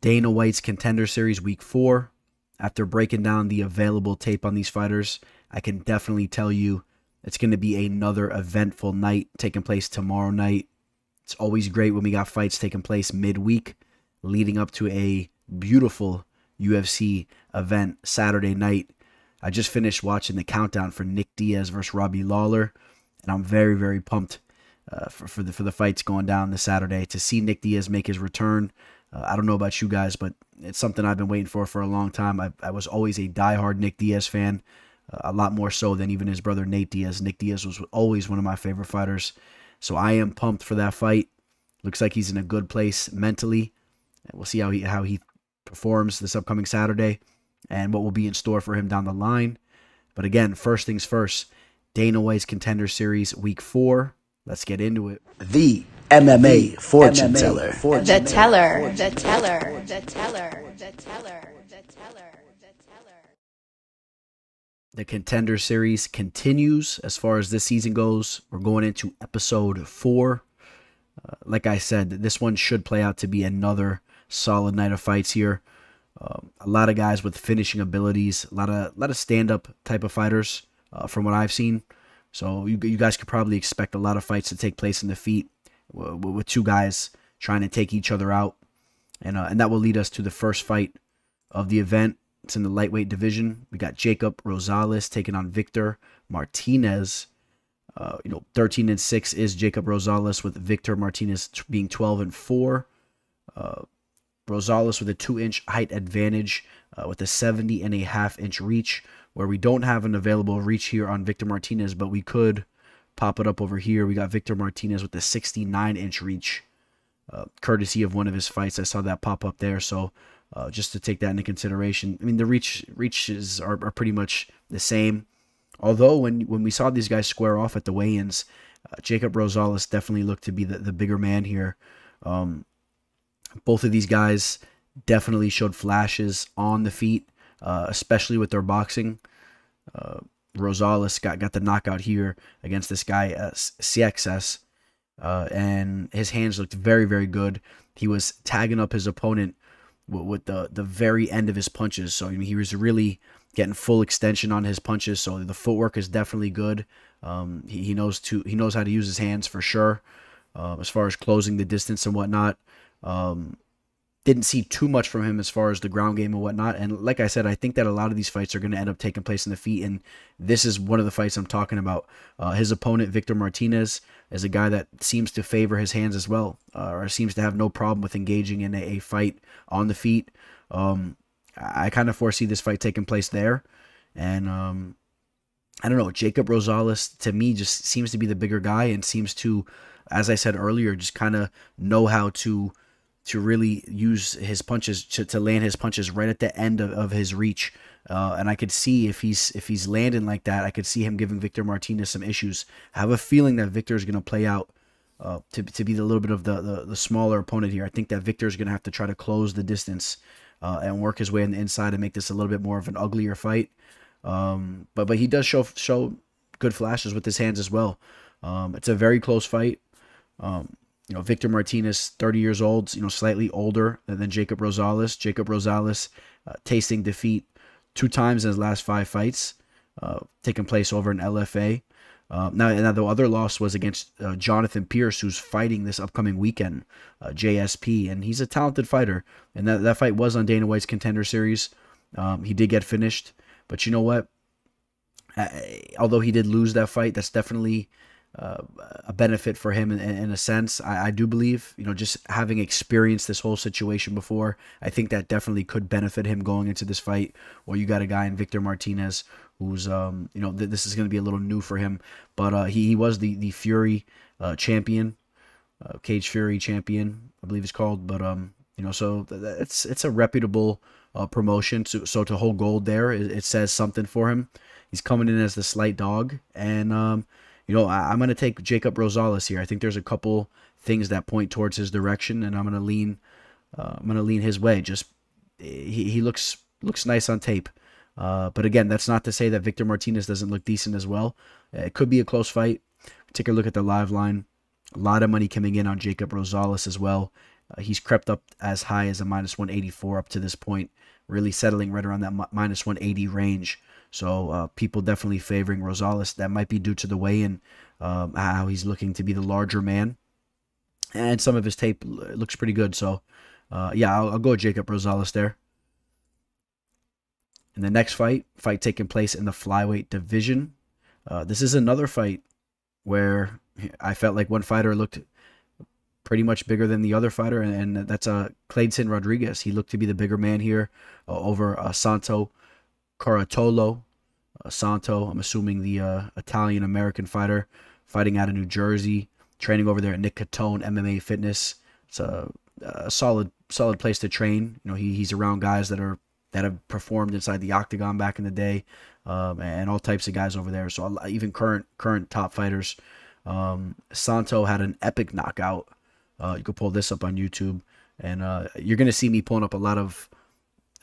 Dana White's Contender Series Week 4. After breaking down the available tape on these fighters, I can definitely tell you it's going to be another eventful night taking place tomorrow night. It's always great when we got fights taking place midweek, leading up to a beautiful UFC event Saturday night. I just finished watching the countdown for Nick Diaz versus Robbie Lawler, and I'm very, very pumped for the fights going down this Saturday. To see Nick Diaz make his return, I don't know about you guys, but it's something I've been waiting for a long time. I was always a diehard Nick Diaz fan, a lot more so than even his brother Nate Diaz. Nick Diaz was always one of my favorite fighters, so I am pumped for that fight. Looks like he's in a good place mentally. We'll see how he performs this upcoming Saturday and what will be in store for him down the line. But again, first things first, Dana White's Contender Series Week 4. Let's get into it. The MMA fortune teller. The teller. The teller. The teller. The teller. The teller. The Contender Series continues as far as this season goes. We're going into episode 4. Like I said, this one should play out to be another solid night of fights here. A lot of guys with finishing abilities, a lot of stand-up type of fighters from what I've seen. So you guys could probably expect a lot of fights to take place in the feet with two guys trying to take each other out. And that will lead us to the first fight of the event. It's in the lightweight division. We got Jacob Rosales taking on Victor Martinez. 13-6 is Jacob Rosales, with Victor Martinez being 12-4. Rosales with a 2-inch height advantage with a 70.5-inch reach, where we don't have an available reach here on Victor Martinez, but we could pop it up over here. We got Victor Martinez with a 69-inch reach, courtesy of one of his fights. I saw that pop up there, so just to take that into consideration. I mean, the reaches are pretty much the same. Although when we saw these guys square off at the weigh-ins, Jacob Rosales definitely looked to be the bigger man here. Both of these guys definitely showed flashes on the feet, especially with their boxing. Rosales got the knockout here against this guy, CXS, and his hands looked very, very good. He was tagging up his opponent with the very end of his punches, so I mean, he was really getting full extension on his punches. So the footwork is definitely good. He knows how to use his hands for sure, as far as closing the distance and whatnot. Didn't see too much from him as far as the ground game and whatnot. And like I said, I think that a lot of these fights are going to end up taking place in the feet, and this is one of the fights I'm talking about. His opponent, Victor Martinez, is a guy that seems to favor his hands as well, or seems to have no problem with engaging in a fight on the feet. I kind of foresee this fight taking place there. And I don't know, Jacob Rosales, to me, just seems to be the bigger guy, and seems to, as I said earlier, just kind of know how to really use his punches, to land his punches right at the end of his reach. And I could see if he's landing like that, I could see him giving Victor Martinez some issues. I have a feeling that Victor is going to play out to be a little bit of the smaller opponent here. I think that Victor is going to have to try to close the distance and work his way on the inside and make this a little bit more of an uglier fight. But he does show good flashes with his hands as well. It's a very close fight. Victor Martinez, 30 years old, slightly older than Jacob Rosales. Jacob Rosales tasting defeat 2 times in his last 5 fights, taking place over in LFA. Now the other loss was against Jonathan Pierce, who's fighting this upcoming weekend, JSP, and he's a talented fighter. And that fight was on Dana White's Contender Series. He did get finished, but you know what? Although he did lose that fight, that's definitely a benefit for him in a sense. I do believe, just having experienced this whole situation before, I think that definitely could benefit him going into this fight, where you got a guy in Victor Martinez who's, this is going to be a little new for him, but he was the Fury champion, Cage Fury champion, I believe it's called, but, so it's a reputable promotion, so to hold gold there, it says something for him. He's coming in as the slight dog, and, I'm going to take Jacob Rosales here. I think there's a couple things that point towards his direction, and I'm going to lean his way. Just he looks nice on tape. But again, that's not to say that Victor Martinez doesn't look decent as well. It could be a close fight. Take a look at the live line. A lot of money coming in on Jacob Rosales as well. He's crept up as high as a -184 up to this point, really settling right around that -180 range. So people definitely favoring Rosales. That might be due to the weigh-in, how he's looking to be the larger man. And some of his tape looks pretty good. So, yeah, I'll go Jacob Rosales there. In the next fight taking place in the flyweight division. This is another fight where I felt like one fighter looked pretty much bigger than the other fighter, and that's Kleydson Rodrigues. He looked to be the bigger man here over Santo Curatolo. Santo, I'm assuming the Italian-American fighter, fighting out of New Jersey, training over there at Nick Catone MMA Fitness. It's a solid place to train. You know, he's around guys that have performed inside the octagon back in the day, and all types of guys over there. So even current top fighters. Santo had an epic knockout. You can pull this up on YouTube, and you're gonna see me pulling up a lot of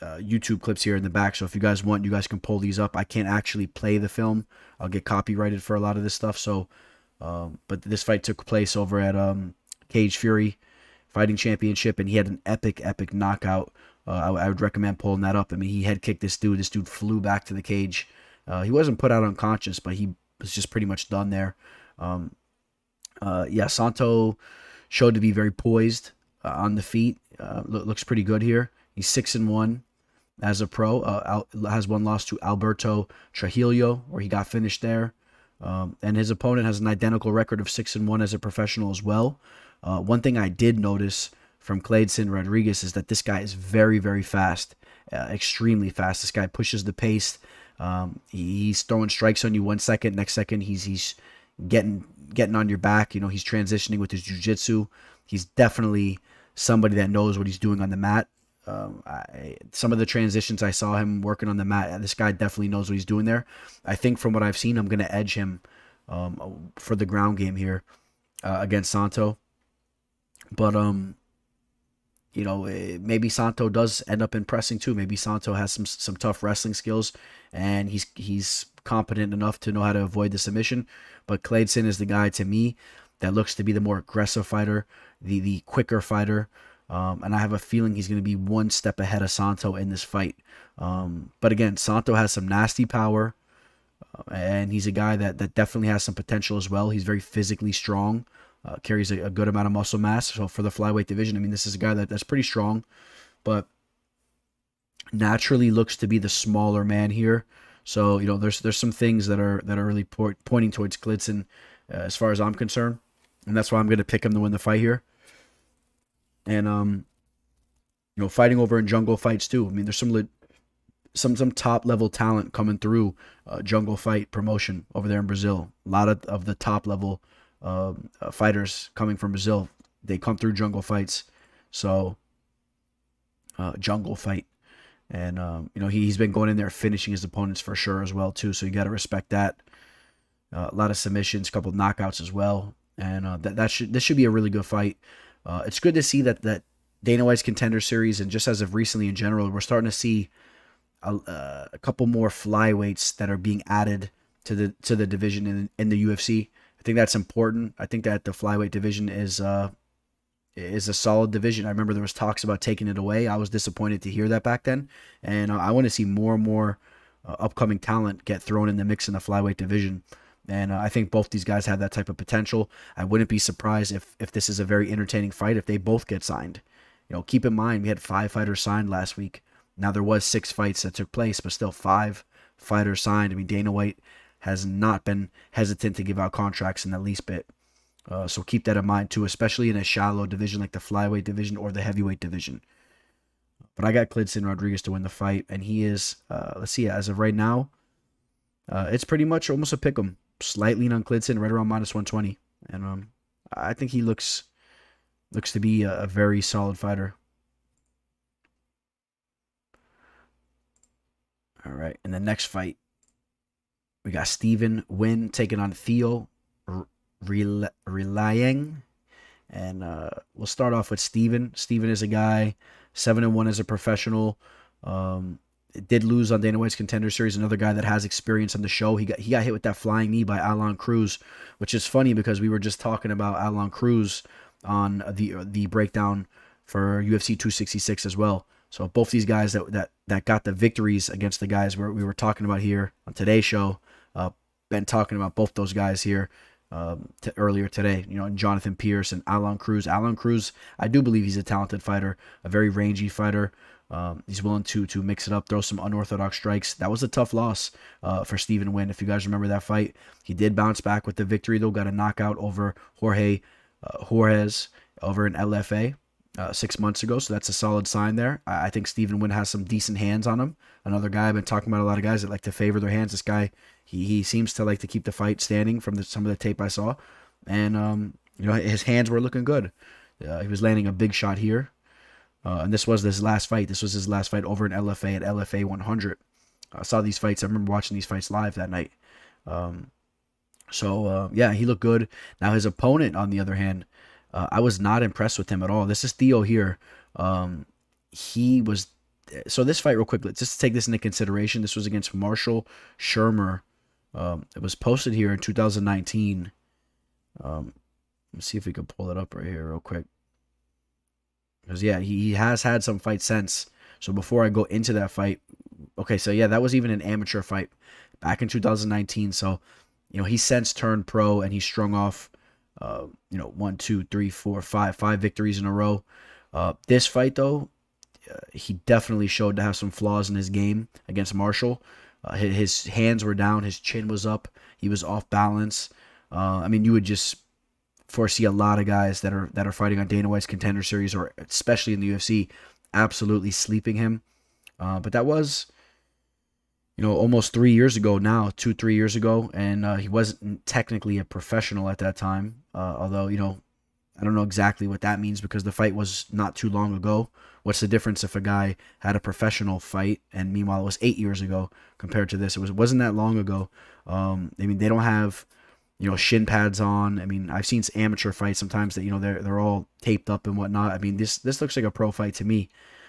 YouTube clips here in the back. So if you guys want, you guys can pull these up. I can't actually play the film. I'll get copyrighted for a lot of this stuff. So, but this fight took place over at Cage Fury Fighting Championship, and he had an epic knockout. I would recommend pulling that up. I mean, he head kicked this dude. This dude flew back to the cage. He wasn't put out unconscious, but he was just pretty much done there. Yeah, Santo showed to be very poised on the feet. Looks pretty good here. He's 6-1 as a pro. Has one loss to Alberto Trujillo, where he got finished there. And his opponent has an identical record of 6-1 as a professional as well. One thing I did notice from Kleydson Rodrigues is that this guy is very fast, extremely fast. This guy pushes the pace. He's throwing strikes on you 1 second, next second he's getting on your back. You know, he's transitioning with his jiu-jitsu. He's definitely somebody that knows what he's doing on the mat. Some of the transitions I saw him working on the mat, this guy definitely knows what he's doing there. I think from what I've seen, I'm going to edge him for the ground game here against Santo. But you know, maybe Santo does end up impressing too. Maybe Santo has some tough wrestling skills, and he's competent enough to know how to avoid the submission. But Kleydson is the guy to me that looks to be the more aggressive fighter, the quicker fighter. And I have a feeling he's going to be one step ahead of Santo in this fight. But again, Santo has some nasty power, and he's a guy that definitely has some potential as well. He's very physically strong, carries a good amount of muscle mass. So for the flyweight division, I mean, this is a guy that's pretty strong, but naturally looks to be the smaller man here. So, you know, there's some things that are really pointing towards Kleydson as far as I'm concerned, and that's why I'm going to pick him to win the fight here. And you know, fighting over in Jungle Fights too. I mean, there's some top level talent coming through Jungle Fight promotion over there in Brazil. A lot of the top level fighters coming from Brazil, they come through Jungle Fights. So Jungle Fight, and you know, he's been going in there finishing his opponents for sure as well too. So you got to respect that. A lot of submissions, a couple of knockouts as well, and this should be a really good fight. It's good to see that Dana White's Contender Series, and just as of recently in general, we're starting to see a couple more flyweights that are being added to the division in the UFC. I think that's important. I think that the flyweight division is a solid division. I remember there was talks about taking it away. I was disappointed to hear that back then, and I want to see more and more upcoming talent get thrown in the mix in the flyweight division. And I think both these guys have that type of potential. I wouldn't be surprised if this is a very entertaining fight if they both get signed. You know, keep in mind, we had 5 fighters signed last week. Now, there was 6 fights that took place, but still 5 fighters signed. I mean, Dana White has not been hesitant to give out contracts in the least bit. So keep that in mind, too, especially in a shallow division like the flyweight division or the heavyweight division. But I got Kleydson Rodrigues to win the fight, and he is, let's see, as of right now, it's pretty much almost a pick 'em. Slightly on Kleydson, right around -120, and I think he looks to be a very solid fighter. All right, in the next fight, we got Wynn taking on Theo Rlayang, and we'll start off with Steven. Steven is a guy 7-1 as a professional. Did lose on Dana White's Contender Series. Another guy that has experience on the show. He got hit with that flying knee by Alan Cruz, which is funny because we were just talking about Alan Cruz on the breakdown for UFC 266 as well. So both these guys that got the victories against the guys we were talking about here on today's show, been talking about both those guys here earlier today. You know, Jonathan Pierce and Alan Cruz. Alan Cruz, I do believe he's a talented fighter, a very rangy fighter. He's willing to mix it up, throw some unorthodox strikes. That was a tough loss for Stephen Wynn. If you guys remember that fight, he did bounce back with the victory, though. Got a knockout over Jorge Juarez over in LFA 6 months ago, so that's a solid sign there. I think Stephen Wynn has some decent hands on him. Another guy I've been talking about, a lot of guys that like to favor their hands. This guy, he seems to like to keep the fight standing from some of the tape I saw, and you know, his hands were looking good. He was landing a big shot here. And this was his last fight. This was his last fight over in LFA at LFA 100. I saw these fights. I remember watching these fights live that night. Yeah, he looked good. Now his opponent, on the other hand, I was not impressed with him at all. This is Theo here. He was... So this fight, real quick, let's just take this into consideration. This was against Marshall Shermer. It was posted here in 2019. Let's see if we can pull it up right here real quick. Because, yeah, he has had some fights since. So before I go into that fight, okay, so yeah, that was even an amateur fight back in 2019. So, you know, he since turned pro and he strung off, you know, 1, 2, 3, 4, 5 victories in a row. This fight, though, he definitely showed to have some flaws in his game against Marshall. His hands were down, his chin was up, he was off balance. I mean, you would just foresee a lot of guys that are fighting on Dana White's Contender Series, or especially in the UFC, absolutely sleeping him. But that was, you know, almost 3 years ago now, 2-3 years ago, and he wasn't technically a professional at that time. Although, you know, I don't know exactly what that means because the fight was not too long ago. What's the difference if a guy had a professional fight and meanwhile it was 8 years ago compared to this? It wasn't that long ago. I mean, they don't have, you know, shin pads on. I mean, I've seen amateur fights sometimes that, you know, they're all taped up and whatnot. I mean, this looks like a pro fight to me.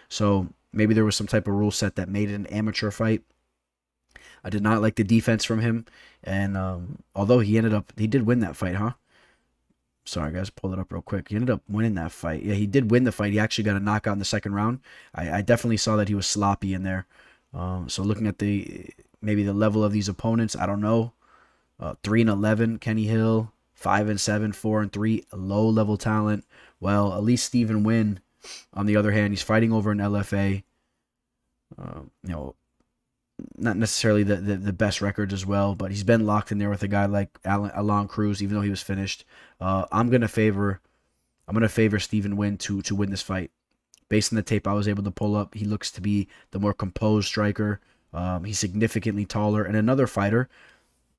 So maybe there was some type of rule set that made it an amateur fight. I did not like the defense from him, and although he did win that fight, huh? Sorry, guys, pull it up real quick. He ended up winning that fight. Yeah, he did win the fight. He actually got a knockout in the second round. I definitely saw that he was sloppy in there. So looking at maybe the level of these opponents, I don't know. 3-11, Kenny Hill. 5-7, 4-3, low level talent. Well, at least Stephen Wynn, on the other hand, he's fighting over in LFA. You know, not necessarily the best records as well, but he's been locked in there with a guy like Alan Cruz, even though he was finished. I'm gonna favor Stephen Wynn to win this fight. Based on the tape I was able to pull up, he looks to be the more composed striker. He's significantly taller, and another fighter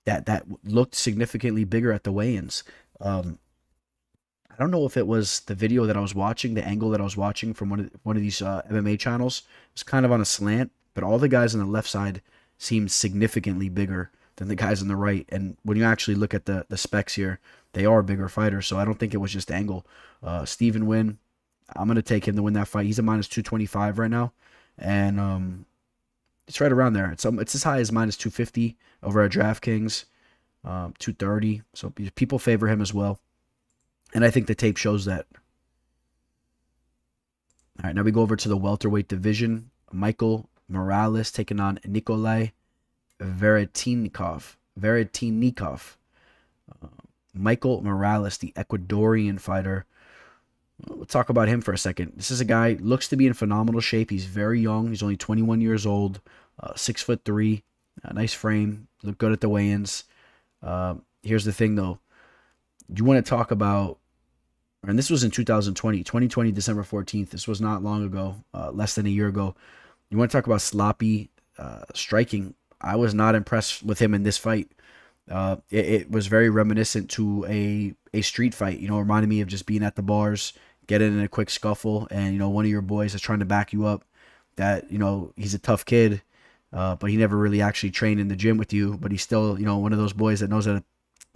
that looked significantly bigger at the weigh-ins. I don't know if it was the video that I was watching, the angle that I was watching from one of these MMA channels. It was kind of on a slant, but all the guys on the left side seemed significantly bigger than the guys on the right. And when you actually look at the specs here, they are bigger fighters, so I don't think it was just angle. Stephen Wynn, I'm going to take him to win that fight. He's a -225 right now, and it's right around there. It's as high as -250 over at DraftKings, 230. So people favor him as well, and I think the tape shows that. All right, now we go over to the welterweight division. Michael Morales taking on Nikolay Veretennikov. Michael Morales, the Ecuadorian fighter. We'll talk about him for a second. This is a guy, looks to be in phenomenal shape. He's very young. He's only 21 years old, 6'3", nice frame, looked good at the weigh-ins. Here's the thing, though. You want to talk about, and this was in 2020, December 14th. This was not long ago, less than a year ago. You want to talk about sloppy striking. I was not impressed with him in this fight. It was very reminiscent to a street fight. You know, reminded me of just being at the bars, getting in a quick scuffle, and, you know, one of your boys is trying to back you up. That, you know, he's a tough kid, but he never really actually trained in the gym with you. But he's still, you know, one of those boys that knows that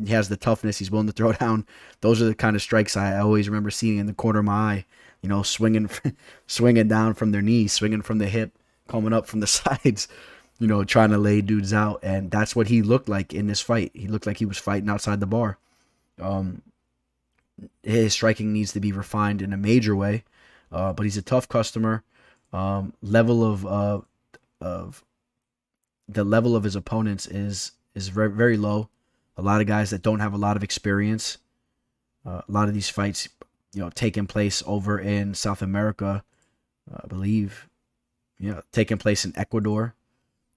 he has the toughness. He's willing to throw down. Those are the kind of strikes I always remember seeing in the corner of my eye. You know, swinging down from their knees, swinging from the hip, coming up from the sides. You know, trying to lay dudes out, and that's what he looked like in this fight. He looked like he was fighting outside the bar. His striking needs to be refined in a major way. but he's a tough customer. Level of the level of his opponents is very, very low. A lot of guys that don't have a lot of experience. A lot of these fights, taking place over in South America, I believe. Taking place in Ecuador.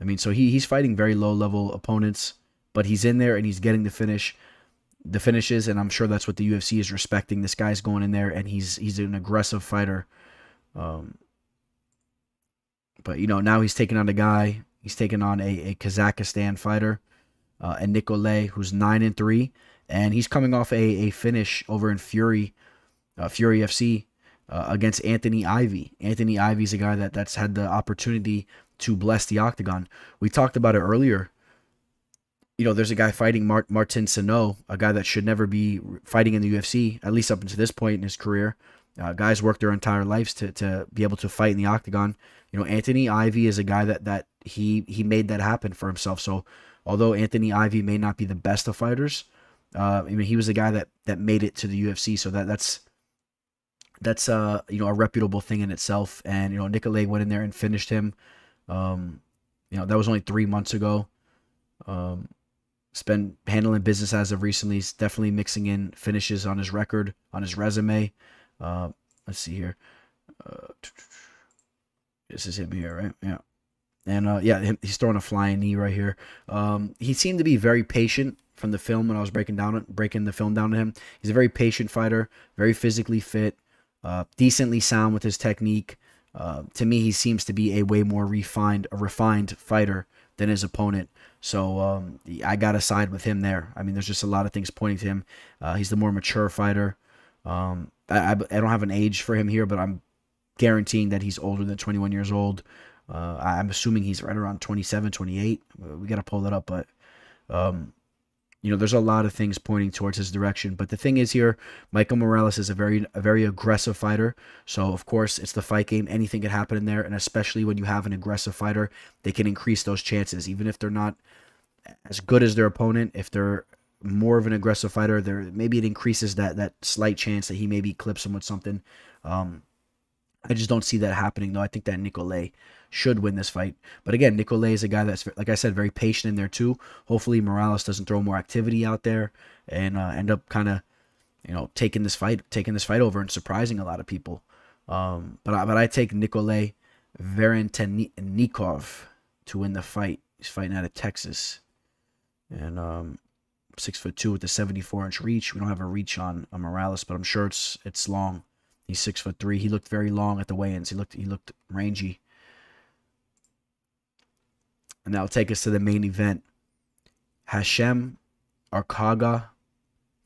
I mean, so he's fighting very low level opponents, but he's in there and he's getting the finishes, and I'm sure that's what the UFC is respecting. This guy's going in there and he's an aggressive fighter. But now he's taking on a guy. He's taking on a Kazakhstan fighter, and Nikolay, who's 9-3, and he's coming off a finish over in Fury FC against Anthony Ivy. Anthony Ivy's a guy that's had the opportunity to bless the octagon. We talked about it earlier. There's a guy fighting Martin Santo, a guy that should never be fighting in the UFC, at least up until this point in his career. Guys work their entire lives to be able to fight in the octagon. Anthony Ivy is a guy that he made that happen for himself. So although Anthony Ivy may not be the best of fighters, he was a guy that made it to the UFC. So that's a reputable thing in itself. And Nikolay went in there and finished him. That was only 3 months ago. He's been handling business as of recently. He's definitely mixing in finishes on his record, on his resume. Let's see here. This is him here, right? Yeah. And he's throwing a flying knee right here. He seemed to be very patient from the film when I was breaking the film down to him. He's a very patient fighter, very physically fit, decently sound with his technique. To me, he seems to be a way more refined fighter than his opponent. So I got to side with him there. I mean, there's just a lot of things pointing to him. He's the more mature fighter. I don't have an age for him here, but I'm guaranteeing that he's older than 21 years old. I'm assuming he's right around 27, 28. We got to pull that up, but there's a lot of things pointing towards his direction. But the thing is here, Michael Morales is a very aggressive fighter. So of course it's the fight game. Anything can happen in there, and especially when you have an aggressive fighter, they can increase those chances, even if they're not as good as their opponent. If they're more of an aggressive fighter, maybe it increases that slight chance that he maybe clips him with something. I just don't see that happening, though. I think that Nikolay should win this fight. But again, Nikolay is a guy that's, like I said, very patient in there too. Hopefully Morales doesn't throw more activity out there and end up kind of, taking this fight over and surprising a lot of people. But I take Nikolay Veretennikov to win the fight. He's fighting out of Texas, and 6'2" with a 74-inch reach. We don't have a reach on Morales, but I'm sure it's long. He's 6'3". He looked very long at the weigh-ins. He looked rangy. And that'll take us to the main event. Hashem Arkhagha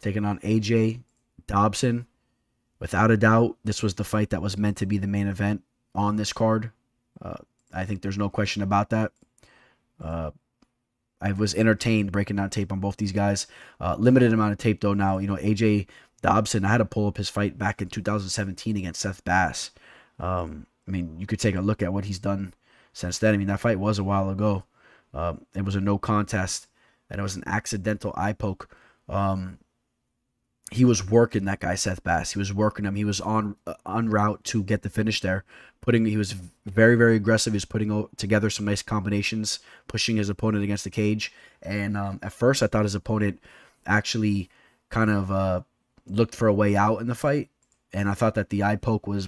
taking on AJ Dobson. Without a doubt, this was the fight that was meant to be the main event on this card. I think there's no question about that. I was entertained breaking down tape on both these guys. Limited amount of tape though now. AJ Dobson, I had to pull up his fight back in 2017 against Seth Bass. You could take a look at what he's done since then. That fight was a while ago. It was a no contest, and it was an accidental eye poke. He was working that guy, Seth Bass. He was working him. He was on route to get the finish there. He was very, very aggressive. He was putting together some nice combinations, pushing his opponent against the cage. And at first, I thought his opponent actually kind of looked for a way out in the fight, and I thought that the eye poke was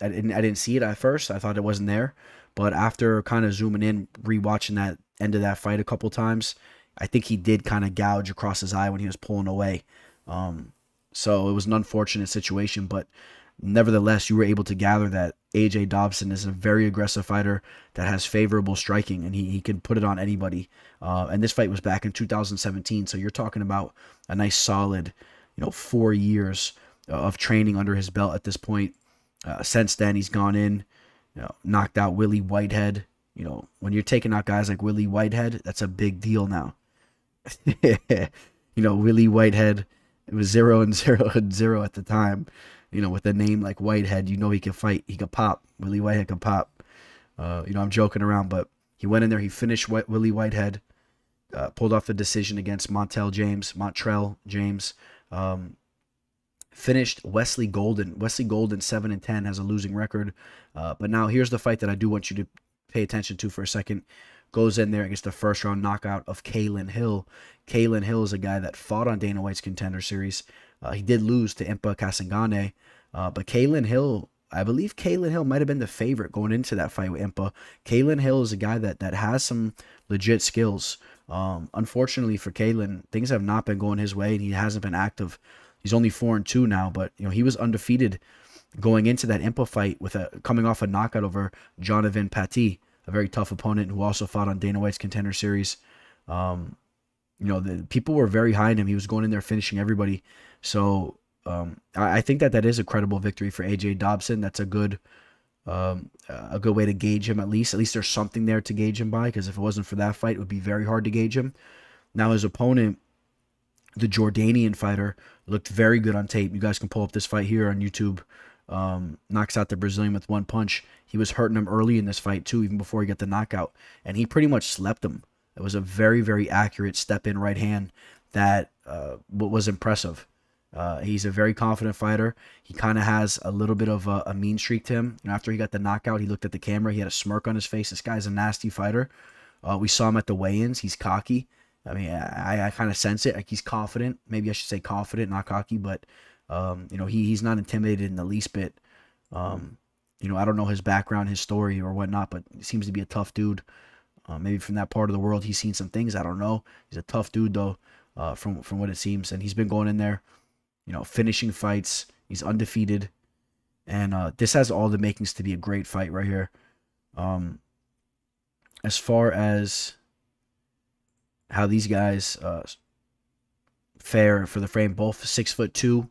I didn't see it at first. I thought it wasn't there, but after kind of zooming in, rewatching that end of that fight a couple times, I think he did kind of gouge across his eye when he was pulling away. So it was an unfortunate situation, but nevertheless, you were able to gather that AJ Dobson is a very aggressive fighter that has favorable striking, and he can put it on anybody. And this fight was back in 2017, so you're talking about a nice solid 4 years of training under his belt at this point. Since then, he's gone in, knocked out Willie Whitehead. When you're taking out guys like Willie Whitehead, that's a big deal now. Willie Whitehead, it was 0-0 at the time. With a name like Whitehead, he could fight. He could pop. Willie Whitehead could pop. I'm joking around, but he went in there. He finished Willie Whitehead, pulled off the decision against Montrell James. finished Wesley Golden. Wesley Golden 7-10 has a losing record. But now here's the fight that I do want you to pay attention to for a second. Goes in there against the first round knockout of Kaylin Hill. Kaylin Hill is a guy that fought on Dana White's Contender Series. He did lose to Impa Kasangane. But Kaylin Hill, I believe Kaylin Hill might have been the favorite going into that fight with Impa. Kaylin Hill is a guy that has some legit skills. Unfortunately for Kaylin, things have not been going his way, and he hasn't been active. He's only 4-2 now, but he was undefeated going into that Impa fight with coming off a knockout over Jonathan Patti, a very tough opponent who also fought on Dana White's Contender Series. The people were very high on him. He was going in there finishing everybody. So I think that is a credible victory for AJ Dobson. That's a good way to gauge him at least. At least there's something there to gauge him by, because if it wasn't for that fight, it would be very hard to gauge him. Now his opponent, the Jordanian fighter, looked very good on tape. You guys can pull up this fight here on YouTube. Knocks out the Brazilian with one punch. He was hurting him early in this fight too, even before he got the knockout, and he pretty much slept him. It was a very, very accurate step-in right hand that was impressive. He's a very confident fighter. He kind of has a little bit of a mean streak to him. After he got the knockout, he looked at the camera. He had a smirk on his face. This guy's a nasty fighter. We saw him at the weigh-ins. He's cocky. I mean, I kind of sense it. Like, he's confident. Maybe I should say confident, not cocky. But he's not intimidated in the least bit. I don't know his background, his story, or whatnot, but he seems to be a tough dude. Maybe from that part of the world, he's seen some things. I don't know. He's a tough dude, though, from what it seems. And he's been going in there, finishing fights. He's undefeated. And this has all the makings to be a great fight right here. As far as how these guys fare for the frame, both 6'2".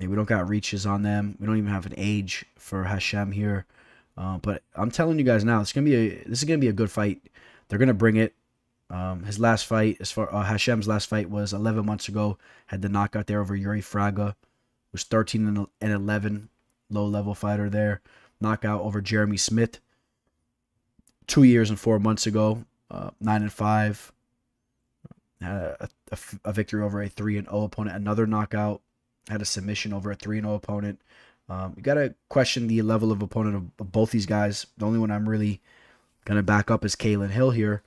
We don't got reaches on them. We don't even have an age for Hashem here. But I'm telling you guys now, this is gonna be a good fight. They're gonna bring it. His last fight, Hashem's last fight, was 11 months ago. Had the knockout there over Yuri Fraga. Was 13-11, low level fighter there. Knockout over Jeremy Smith 2 years and 4 months ago. 9-5. Had a victory over a 3-0 opponent. Another knockout. Had a submission over a 3-0 opponent. You got to question the level of opponent of both these guys. The only one I'm really going to back up is Kaylin Hill here.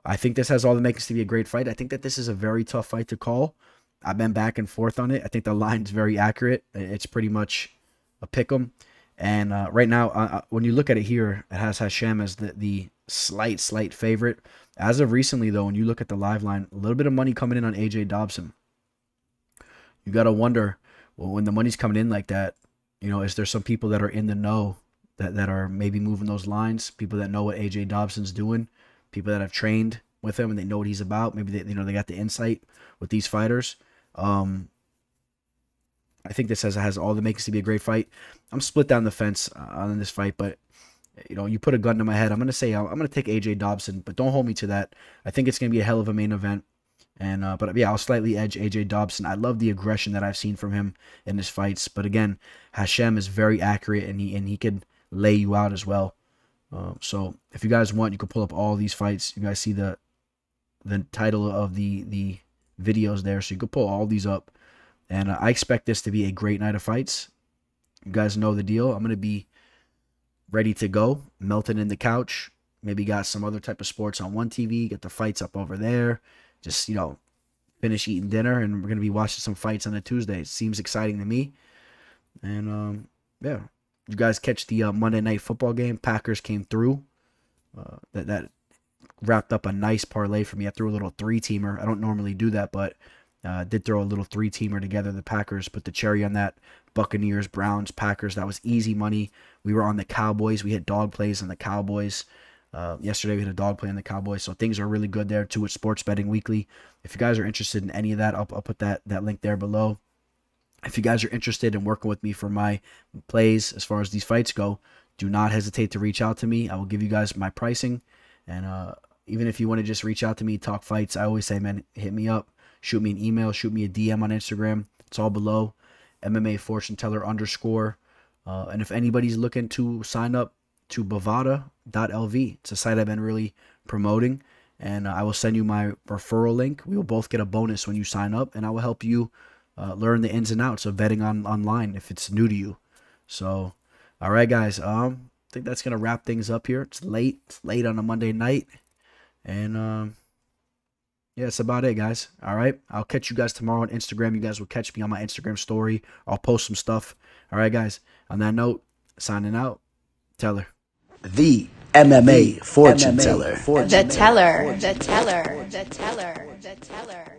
I think this has all the makings to be a great fight. I think that this is a very tough fight to call. I've been back and forth on it. I think the line's very accurate. It's pretty much a pick 'em. And right now, when you look at it here, it has Hashem as the slight favorite. As of recently, though, when you look at the live line, a little bit of money coming in on AJ Dobson. You got to wonder, well, when the money's coming in like that, is there some people that are in the know that are maybe moving those lines? People that know what AJ Dobson's doing, people that have trained with him and they know what he's about. Maybe they got the insight with these fighters. I think this has all the makings to be a great fight. I'm split down the fence on this fight, but you put a gun to my head. I'm gonna say I'm gonna take AJ Dobson, but don't hold me to that. I think it's gonna be a hell of a main event. And but yeah, I'll slightly edge AJ Dobson. I love the aggression that I've seen from him in his fights. But again, Hashem is very accurate, and he can lay you out as well. So if you guys want, you can pull up all these fights. You guys see the title of the videos there, so you can pull all these up. And I expect this to be a great night of fights. You guys know the deal. I'm gonna be ready to go, melting in the couch. Maybe got some other type of sports on one TV. Get the fights up over there. Just, finish eating dinner, and we're going to be watching some fights on a Tuesday. It seems exciting to me. And, yeah. You guys catch the Monday Night Football game. Packers came through. That wrapped up a nice parlay for me. I threw a little three-teamer. I don't normally do that, but did throw a little three-teamer together. The Packers put the cherry on that. Buccaneers, Browns, Packers. That was easy money. We were on the Cowboys. We had dog plays on the Cowboys. Yesterday we had a dog play on the Cowboys, so things are really good there too with Sports Betting Weekly. If you guys are interested in any of that, I'll put that link there below. If you guys are interested in working with me for my plays as far as these fights go, do not hesitate to reach out to me. I will give you guys my pricing, and even if you want to just reach out to me, talk fights, I always say, man, hit me up, shoot me an email, shoot me a DM on Instagram. It's all below, MMA Fortune Teller _ and if anybody's looking to sign up to Bovada.lv. It's a site I've been really promoting, and I will send you my referral link. We will both get a bonus when you sign up, and I will help you learn the ins and outs of betting online if it's new to you. So, all right, guys. I think that's gonna wrap things up here. It's late. It's late on a Monday night, and yeah, that's about it, guys. All right, I'll catch you guys tomorrow on Instagram. You guys will catch me on my Instagram story. I'll post some stuff. All right, guys. On that note, signing out. Teller. The MMA fortune teller. The teller. The teller. The teller. The teller.